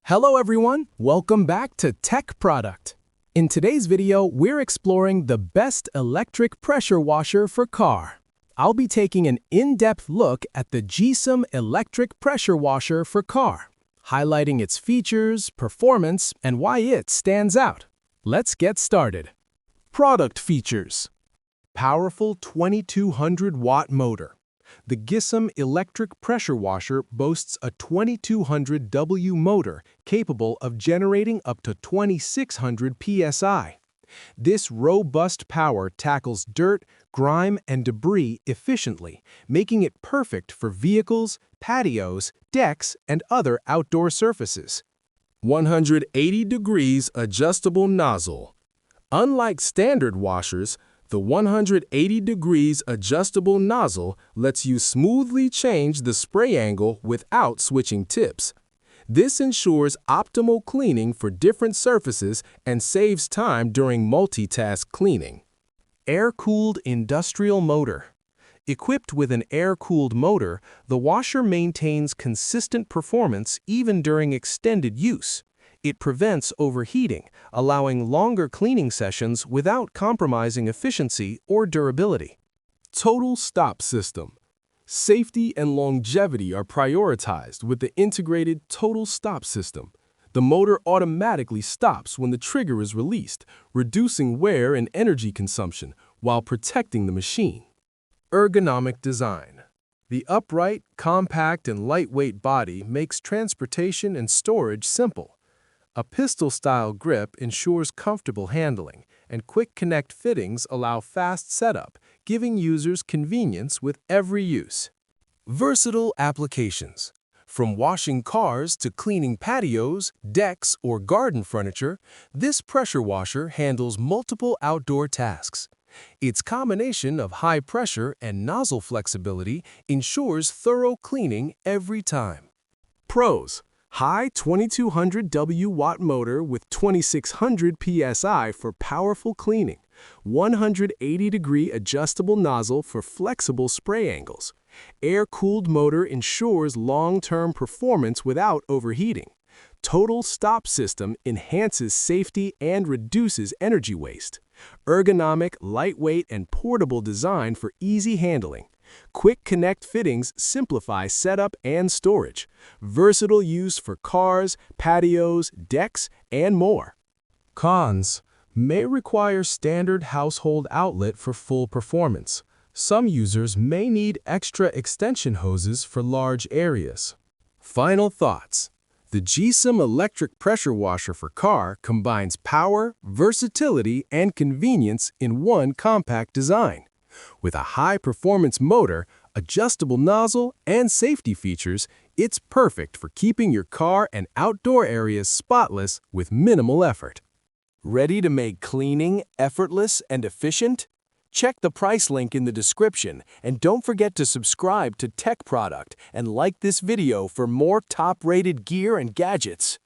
Hello everyone, welcome back to Tech Product. In today's video, we're exploring the best electric pressure washer for car. I'll be taking an in-depth look at the GSM electric pressure washer for car, highlighting its features, performance, and why it stands out. Let's get started. Product features. Powerful 2200-watt motor. The GSM electric pressure washer boasts a 2200W motor capable of generating up to 2600 PSI. This robust power tackles dirt, grime, and debris efficiently, making it perfect for vehicles, patios, decks, and other outdoor surfaces. 180 degrees adjustable nozzle. Unlike standard washers, the 180 degrees adjustable nozzle lets you smoothly change the spray angle without switching tips. This ensures optimal cleaning for different surfaces and saves time during multitask cleaning. Air-cooled industrial motor. Equipped with an air-cooled motor, the washer maintains consistent performance even during extended use. It prevents overheating, allowing longer cleaning sessions without compromising efficiency or durability. Total stop system. Safety and longevity are prioritized with the integrated total stop system. The motor automatically stops when the trigger is released, reducing wear and energy consumption while protecting the machine. Ergonomic design. The upright, compact, and lightweight body makes transportation and storage simple. A pistol-style grip ensures comfortable handling, and quick connect fittings allow fast setup, giving users convenience with every use. Versatile applications. From washing cars to cleaning patios, decks, or garden furniture, this pressure washer handles multiple outdoor tasks. Its combination of high pressure and nozzle flexibility ensures thorough cleaning every time. Pros. High 2200W watt motor with 2600 PSI for powerful cleaning, 180-degree adjustable nozzle for flexible spray angles. Air-cooled motor ensures long-term performance without overheating. Total stop system enhances safety and reduces energy waste. Ergonomic, lightweight, and portable design for easy handling. Quick connect fittings simplify setup and storage. Versatile use for cars, patios, decks, and more. Cons. May require standard household outlet for full performance. Some users may need extra extension hoses for large areas. Final thoughts. The GSM electric pressure washer for car combines power, versatility, and convenience in one compact design. With a high-performance motor, adjustable nozzle, and safety features, it's perfect for keeping your car and outdoor areas spotless with minimal effort. Ready to make cleaning effortless and efficient? Check the price link in the description, and don't forget to subscribe to Tech Product and like this video for more top-rated gear and gadgets.